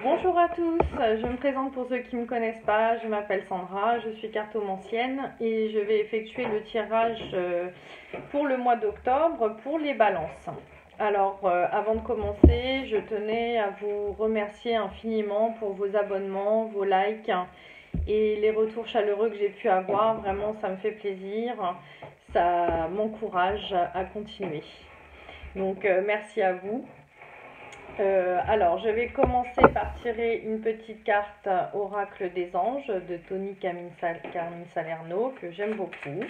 Bonjour à tous, je me présente pour ceux qui ne me connaissent pas, je m'appelle Sandra, je suis cartomancienne et je vais effectuer le tirage pour le mois d'octobre pour les balances. Alors avant de commencer, je tenais à vous remercier infiniment pour vos abonnements, vos likes et les retours chaleureux que j'ai pu avoir. Vraiment, ça me fait plaisir, ça m'encourage à continuer. Donc merci à vous. Alors, je vais commencer par tirer une petite carte Oracle des Anges de Tony Carmine Salerno, que j'aime beaucoup.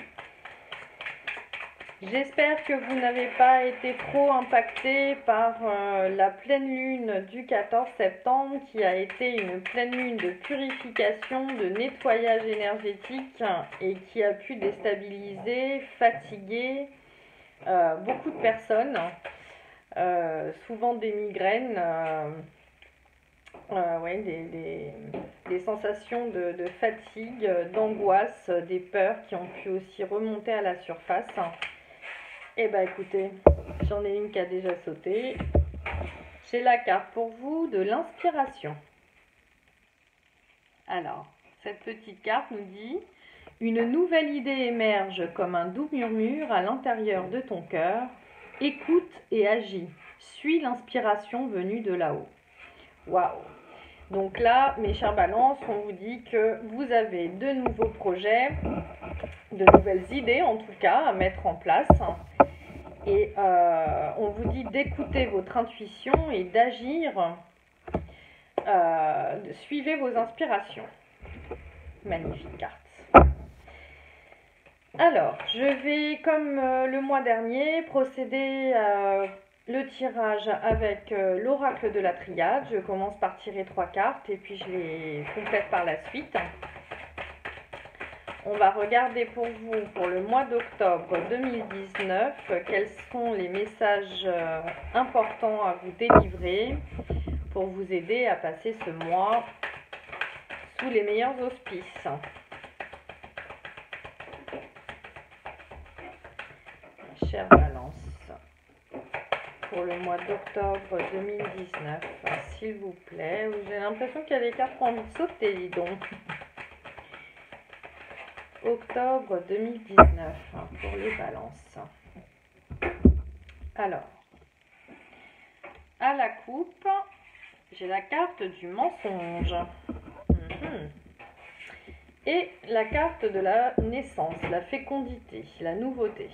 J'espère que vous n'avez pas été trop impacté par la pleine lune du 14 septembre, qui a été une pleine lune de purification, de nettoyage énergétique et qui a pu déstabiliser, fatiguer beaucoup de personnes. Souvent des migraines, ouais, des sensations de fatigue, d'angoisse, des peurs qui ont pu aussi remonter à la surface. Et bah écoutez, j'en ai une qui a déjà sauté. J'ai la carte pour vous de l'inspiration. Alors, cette petite carte nous dit: une nouvelle idée émerge comme un doux murmure à l'intérieur de ton cœur. Écoute et agis. Suis l'inspiration venue de là-haut. Waouh! Donc là, mes chers balances, on vous dit que vous avez de nouveaux projets, de nouvelles idées en tout cas à mettre en place. Et on vous dit d'écouter votre intuition et d'agir. Suivez vos inspirations. Magnifique carte. Alors, je vais, comme le mois dernier, procéder à le tirage avec l'oracle de la triade. Je commence par tirer 3 cartes et puis je les complète par la suite. On va regarder pour vous, pour le mois d'octobre 2019, quels sont les messages importants à vous délivrer pour vous aider à passer ce mois sous les meilleurs auspices. Chère Balance, pour le mois d'octobre 2019, s'il vous plaît. J'ai l'impression qu'il y a des cartes qui ont envie de sauter, dis donc. Octobre 2019 pour les balances. Alors, à la coupe, j'ai la carte du mensonge. Et la carte de la naissance, la fécondité, la nouveauté.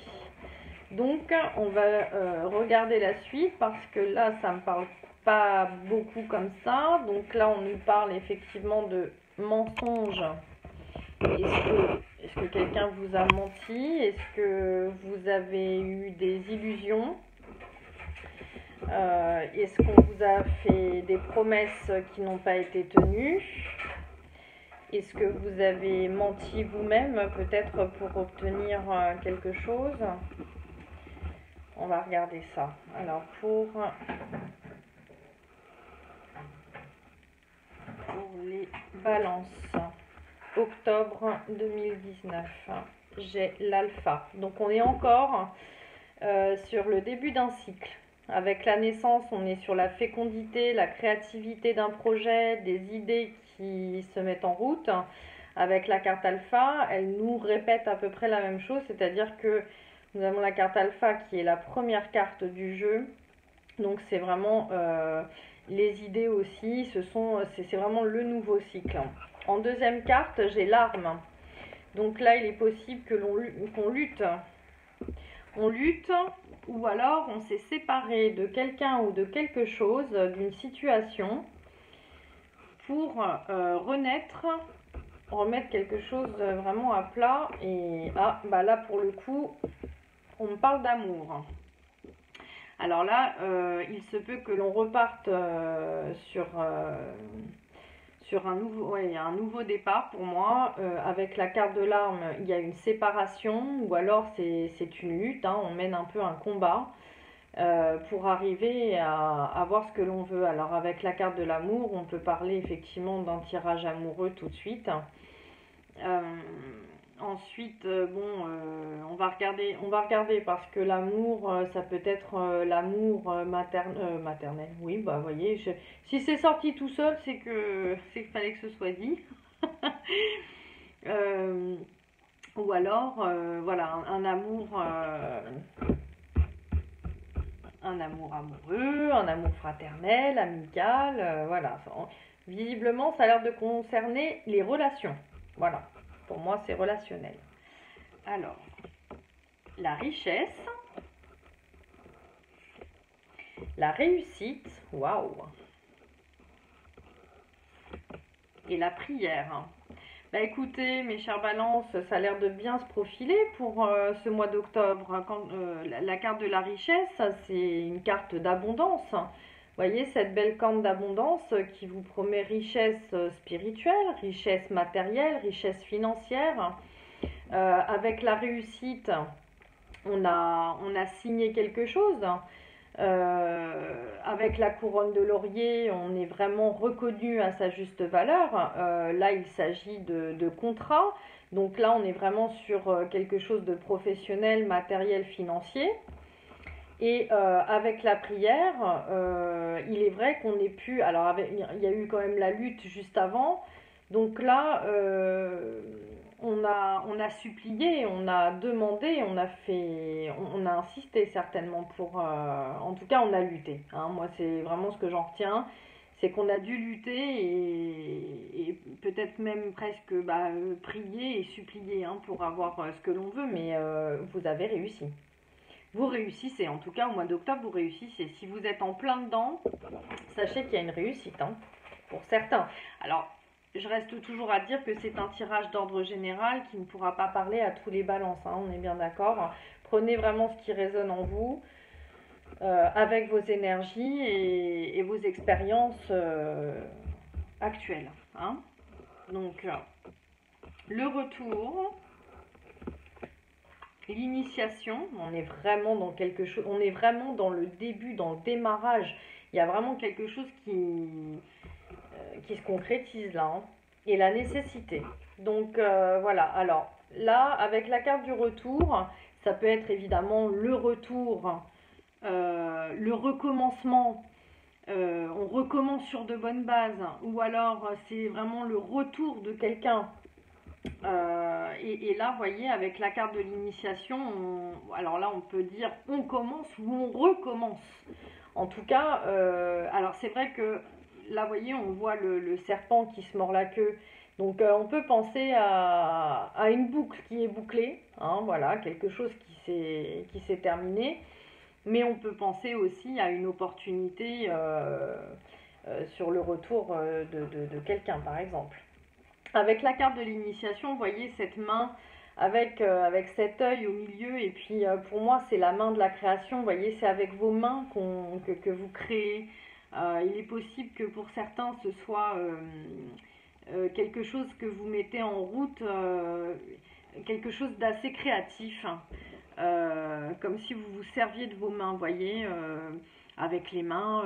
Donc, on va regarder la suite parce que là, ça ne me parle pas beaucoup comme ça. Donc là, on nous parle effectivement de mensonge. Est-ce que quelqu'un vous a menti? Est-ce que vous avez eu des illusions? Est-ce qu'on vous a fait des promesses qui n'ont pas été tenues? Est-ce que vous avez menti vous-même, peut-être pour obtenir quelque chose? On va regarder ça. Alors, pour les balances, octobre 2019, j'ai l'alpha. Donc, on est encore sur le début d'un cycle. Avec la naissance, on est sur la fécondité, la créativité d'un projet, des idées qui se mettent en route. Avec la carte alpha, elle nous répète à peu près la même chose, c'est-à-dire que nous avons la carte alpha qui est la première carte du jeu. Donc c'est vraiment les idées aussi, c'est vraiment le nouveau cycle. En deuxième carte, j'ai l'arme. Donc là, il est possible qu'on lutte. On lutte, ou alors on s'est séparé de quelqu'un ou de quelque chose, d'une situation, pour renaître, remettre quelque chose vraiment à plat. Et bah là pour le coup, on me parle d'amour. Alors là, il se peut que l'on reparte sur un nouveau départ pour moi. Avec la carte de l'arme, il y a une séparation ou alors c'est une lutte, hein, on mène un peu un combat pour arriver à avoir ce que l'on veut. Alors avec la carte de l'amour, on peut parler effectivement d'un tirage amoureux tout de suite. Ensuite, bon, on va regarder parce que l'amour, ça peut être l'amour maternel. Oui, bah, vous voyez, si c'est sorti tout seul, c'est qu'il fallait que ce soit dit. Euh, ou alors, voilà, un amour amoureux, un amour fraternel, amical, voilà. Visiblement, ça a l'air de concerner les relations. Voilà, pour moi, c'est relationnel. Alors, la richesse, la réussite, waouh, et la prière. Bah écoutez, mes chères balances, ça a l'air de bien se profiler pour ce mois d'octobre. La carte de la richesse, c'est une carte d'abondance. Vous voyez cette belle carte d'abondance qui vous promet richesse spirituelle, richesse matérielle, richesse financière. Avec la réussite, on a signé quelque chose. Avec la couronne de laurier, on est vraiment reconnu à sa juste valeur. Là, il s'agit de contrat. Donc là, on est vraiment sur quelque chose de professionnel, matériel, financier. Et avec la prière, il est vrai qu'on ait pu... Alors, il y a eu quand même la lutte juste avant. Donc là, on a supplié, on a demandé, on a insisté certainement pour... en tout cas, on a lutté. Hein. Moi, c'est vraiment ce que j'en retiens. C'est qu'on a dû lutter et peut-être même presque prier et supplier hein, pour avoir ce que l'on veut. Mais vous avez réussi. Vous réussissez, en tout cas au mois d'octobre, vous réussissez. Si vous êtes en plein dedans, sachez qu'il y a une réussite, hein, pour certains. Alors, je reste toujours à dire que c'est un tirage d'ordre général qui ne pourra pas parler à tous les balances, hein, on est bien d'accord. Prenez vraiment ce qui résonne en vous, avec vos énergies et vos expériences actuelles. Hein. Donc, le retour... L'initiation, on est vraiment dans quelque chose, on est vraiment dans le début, dans le démarrage. Il y a vraiment quelque chose qui se concrétise là. Hein. Et la nécessité. Donc voilà, alors là, avec la carte du retour, ça peut être évidemment le retour, le recommencement. On recommence sur de bonnes bases. Ou alors c'est vraiment le retour de quelqu'un. Et là, vous voyez, avec la carte de l'initiation, alors là, on peut dire on commence ou on recommence. En tout cas, alors c'est vrai que là, vous voyez, on voit le serpent qui se mord la queue. Donc, on peut penser à une boucle qui est bouclée, hein, voilà, quelque chose qui s'est terminé. Mais on peut penser aussi à une opportunité sur le retour de quelqu'un, par exemple. Avec la carte de l'initiation, vous voyez cette main avec cet œil au milieu. Et puis pour moi, c'est la main de la création. Vous voyez, c'est avec vos mains que vous créez. Il est possible que pour certains, ce soit quelque chose que vous mettez en route, quelque chose d'assez créatif. Comme si vous vous serviez de vos mains, vous voyez. Avec les mains,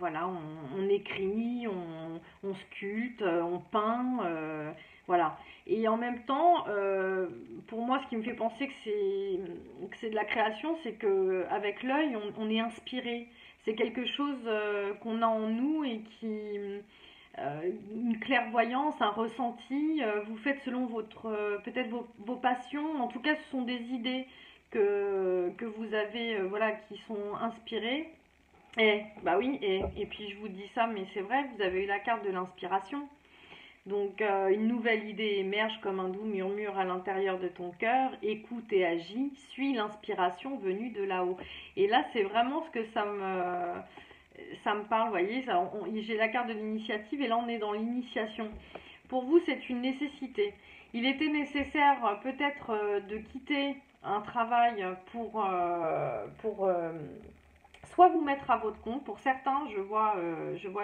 voilà, on écrit, on sculpte, on peint, voilà. Et en même temps, pour moi, ce qui me fait penser que c'est de la création, c'est que avec l'œil, on est inspiré. C'est quelque chose qu'on a en nous et qui, une clairvoyance, un ressenti. Vous faites selon peut-être vos passions. En tout cas, ce sont des idées que vous avez, voilà, qui sont inspirées. Bah oui, et puis je vous dis ça, mais c'est vrai, vous avez eu la carte de l'inspiration. Donc une nouvelle idée émerge comme un doux murmure à l'intérieur de ton cœur. Écoute et agis, suis l'inspiration venue de là-haut. Et là, c'est vraiment ce que ça me parle, vous voyez, j'ai la carte de l'initiative et là on est dans l'initiation. Pour vous, c'est une nécessité. Il était nécessaire peut-être de quitter un travail pour soit vous mettre à votre compte. Pour certains, je vois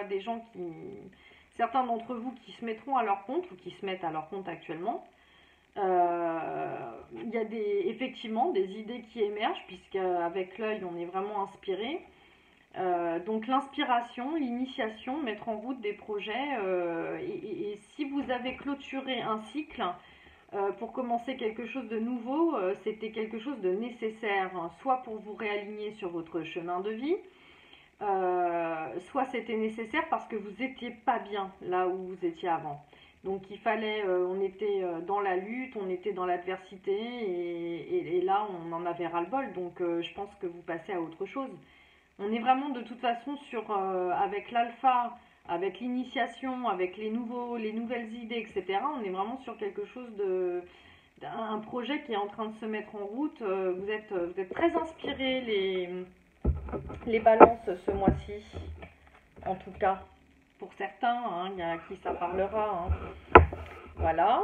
des gens certains d'entre vous qui se mettront à leur compte ou qui se mettent à leur compte actuellement. Il y a effectivement des idées qui émergent puisque avec l'œil on est vraiment inspiré. Donc l'inspiration, l'initiation, mettre en route des projets et si vous avez clôturé un cycle, pour commencer quelque chose de nouveau, c'était quelque chose de nécessaire, hein, soit pour vous réaligner sur votre chemin de vie, soit c'était nécessaire parce que vous n'étiez pas bien là où vous étiez avant. Donc il fallait, on était dans la lutte, on était dans l'adversité et là on en avait ras-le-bol. Donc je pense que vous passez à autre chose. On est vraiment de toute façon sur, avec l'alpha, avec l'initiation, avec les nouvelles idées, etc. On est vraiment sur quelque chose un projet qui est en train de se mettre en route. Vous êtes très inspirés les balances ce mois-ci, en tout cas pour certains, hein, il y a à qui ça parlera. Hein. Voilà.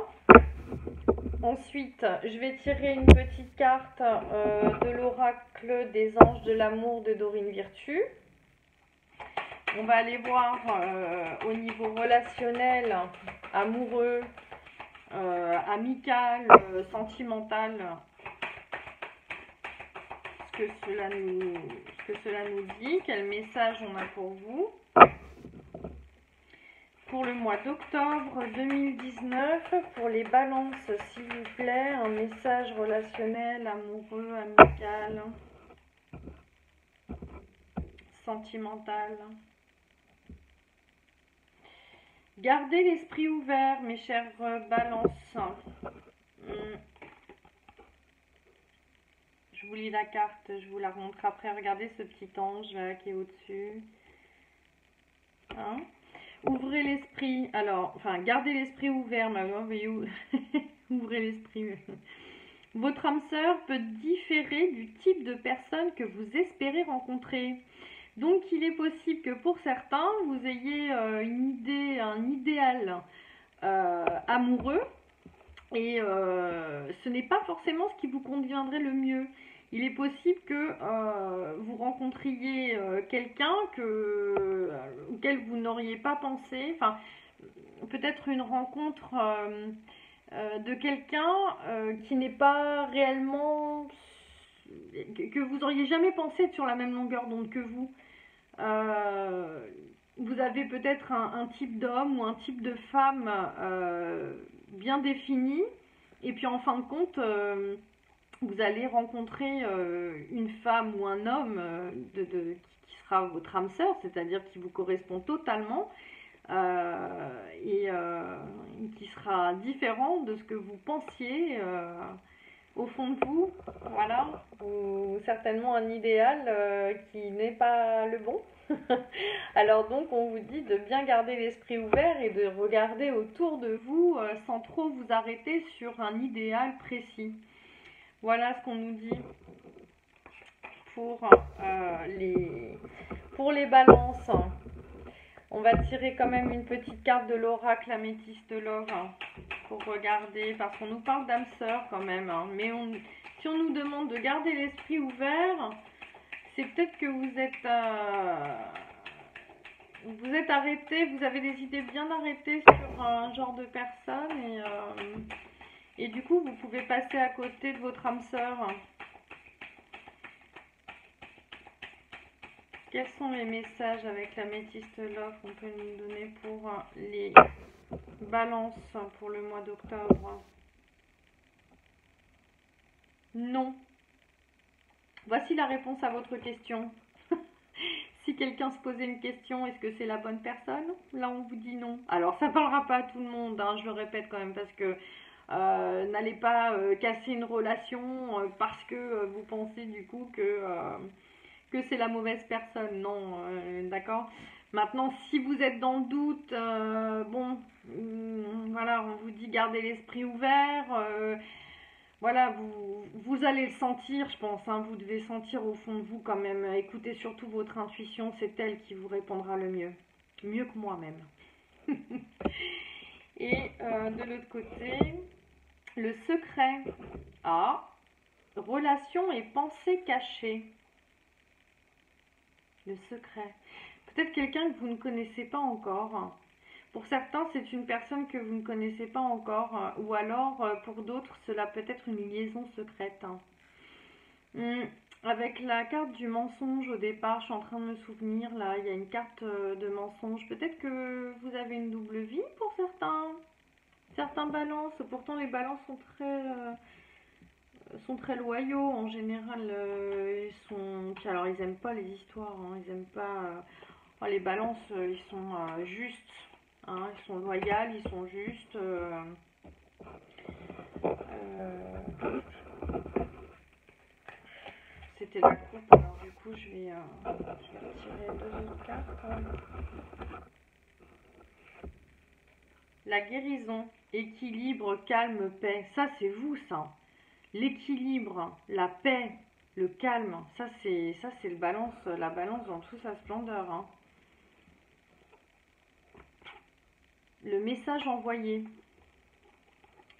Ensuite, je vais tirer une petite carte de l'oracle des anges de l'amour de Dorine Virtue. On va aller voir au niveau relationnel, amoureux, amical, sentimental, ce que cela nous dit, quel message on a pour vous. Pour le mois d'octobre 2019, pour les balances, s'il vous plaît, un message relationnel, amoureux, amical, sentimental. Gardez l'esprit ouvert, mes chères balances. Je vous lis la carte, je vous la montre après. Regardez ce petit ange là qui est au-dessus. Hein? Ouvrez l'esprit. Alors, enfin, gardez l'esprit ouvert, ma ouvrez l'esprit. Votre âme sœur peut différer du type de personne que vous espérez rencontrer. Donc, il est possible que pour certains, vous ayez une idée, un idéal amoureux, et ce n'est pas forcément ce qui vous conviendrait le mieux. Il est possible que vous rencontriez quelqu'un auquel vous n'auriez pas pensé, enfin, peut-être une rencontre de quelqu'un qui n'est pas réellement, que vous n'auriez jamais pensé être sur la même longueur d'onde que vous. Vous avez peut-être un type d'homme ou un type de femme bien défini, et puis en fin de compte, vous allez rencontrer une femme ou un homme qui sera votre âme sœur, c'est-à-dire qui vous correspond totalement, et qui sera différent de ce que vous pensiez au fond de vous, voilà, ou certainement un idéal qui n'est pas le bon. Alors donc on vous dit de bien garder l'esprit ouvert et de regarder autour de vous sans trop vous arrêter sur un idéal précis. Voilà ce qu'on nous dit pour les balances. On va tirer quand même une petite carte de l'oracle améthyste love pour regarder, parce qu'on nous parle d'âme sœur quand même. Mais si on nous demande de garder l'esprit ouvert, c'est peut-être que vous êtes arrêté, vous avez des idées bien arrêtées sur un genre de personne et du coup vous pouvez passer à côté de votre âme sœur. Quels sont les messages avec l'améthyste love qu'on peut nous donner pour les balances pour le mois d'octobre? Non. Voici la réponse à votre question. Si quelqu'un se posait une question, est-ce que c'est la bonne personne? Là, on vous dit non. Alors, ça ne parlera pas à tout le monde, hein, je le répète quand même, parce que n'allez pas casser une relation parce que vous pensez du coup que c'est la mauvaise personne. Non, d'accord? Maintenant, si vous êtes dans le doute, voilà, on vous dit gardez l'esprit ouvert. Voilà, vous allez le sentir, je pense, hein, vous devez sentir au fond de vous quand même. Écoutez surtout votre intuition, c'est elle qui vous répondra le mieux. Mieux que moi-même. Et de l'autre côté, le secret. Ah, relation et pensée cachée. Le secret. Peut-être quelqu'un que vous ne connaissez pas encore. Pour certains, c'est une personne que vous ne connaissez pas encore, ou alors pour d'autres, cela peut être une liaison secrète. Avec la carte du mensonge au départ, je suis en train de me souvenir, là, il y a une carte de mensonge. Peut-être que vous avez une double vie pour certains. Certains balances, pourtant les balances sont très loyaux en général. Puis alors ils aiment pas les histoires, hein, ils aiment pas. Enfin, les balances, ils sont justes, hein, ils sont loyaux, ils sont justes. C'était la coupe, alors du coup je vais tirer 2 autres cartes. La guérison, équilibre, calme, paix. Ça c'est vous ça. L'équilibre, la paix, le calme, ça c'est le balance, la balance dans toute sa splendeur, hein. Le message envoyé.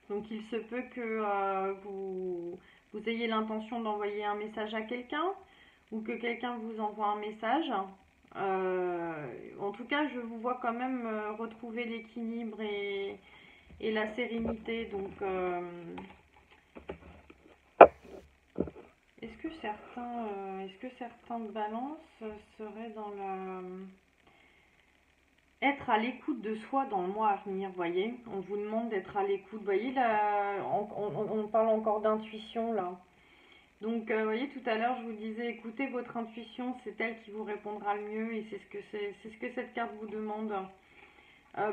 Donc il se peut que vous ayez l'intention d'envoyer un message à quelqu'un ou que quelqu'un vous envoie un message. En tout cas, je vous vois quand même retrouver l'équilibre et la sérénité. Donc, est-ce que certains de balance seraient dans être à l'écoute de soi dans le mois à venir, vous voyez? On vous demande d'être à l'écoute. Vous voyez, là, on parle encore d'intuition, là. Donc, vous voyez, tout à l'heure, je vous disais, écoutez votre intuition, c'est elle qui vous répondra le mieux et c'est ce que cette carte vous demande.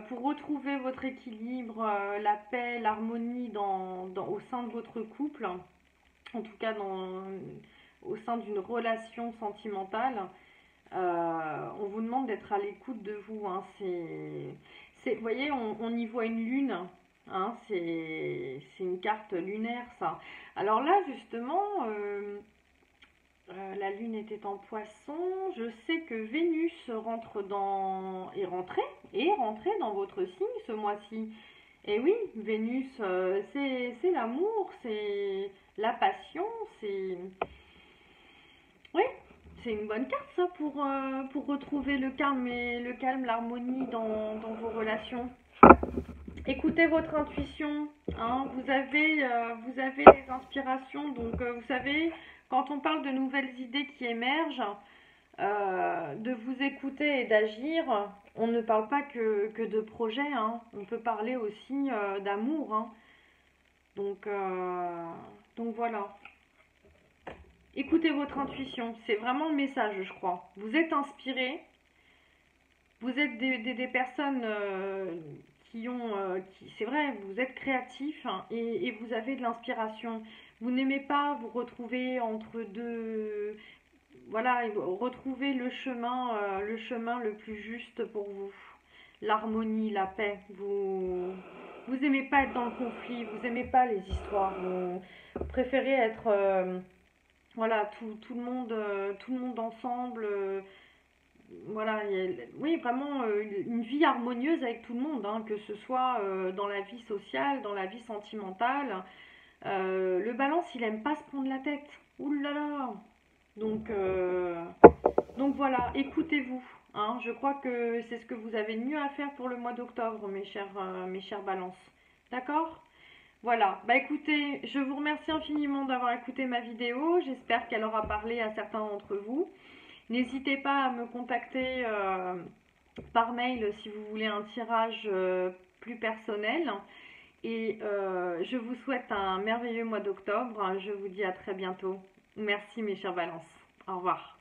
Pour retrouver votre équilibre, la paix, l'harmonie au sein de votre couple, en tout cas au sein d'une relation sentimentale, on vous demande d'être à l'écoute de vous, hein. Vous voyez, on y voit une lune, hein, c'est une carte lunaire, ça. Alors là, justement, la lune était en poisson. Je sais que Vénus est rentrée dans votre signe ce mois-ci. Et oui, Vénus, c'est l'amour, c'est la passion, c'est... Oui, c'est une bonne carte ça pour retrouver le calme, l'harmonie dans vos relations. Écoutez votre intuition, hein, vous avez les inspirations, donc vous savez, quand on parle de nouvelles idées qui émergent, de vous écouter et d'agir, on ne parle pas que de projets, hein, on peut parler aussi d'amour, hein. Donc voilà. Écoutez votre intuition, c'est vraiment le message, je crois. Vous êtes inspiré, vous êtes des personnes c'est vrai, vous êtes créatifs, hein, et vous avez de l'inspiration. Vous n'aimez pas vous retrouver entre deux, voilà, retrouver le chemin le plus juste pour vous. L'harmonie, la paix. Vous aimez pas être dans le conflit, vous aimez pas les histoires. Vous préférez être, voilà, tout le monde ensemble. Voilà, oui, vraiment une vie harmonieuse avec tout le monde, hein, que ce soit dans la vie sociale, dans la vie sentimentale. Le balance, il aime pas se prendre la tête. Ouh là là. Donc, euh, donc voilà, écoutez-vous, hein. Je crois que c'est ce que vous avez de mieux à faire pour le mois d'octobre, mes chers balances. D'accord? Voilà, bah écoutez, je vous remercie infiniment d'avoir écouté ma vidéo. J'espère qu'elle aura parlé à certains d'entre vous. N'hésitez pas à me contacter par mail si vous voulez un tirage plus personnel. Et je vous souhaite un merveilleux mois d'octobre. Je vous dis à très bientôt. Merci mes chers balances. Au revoir.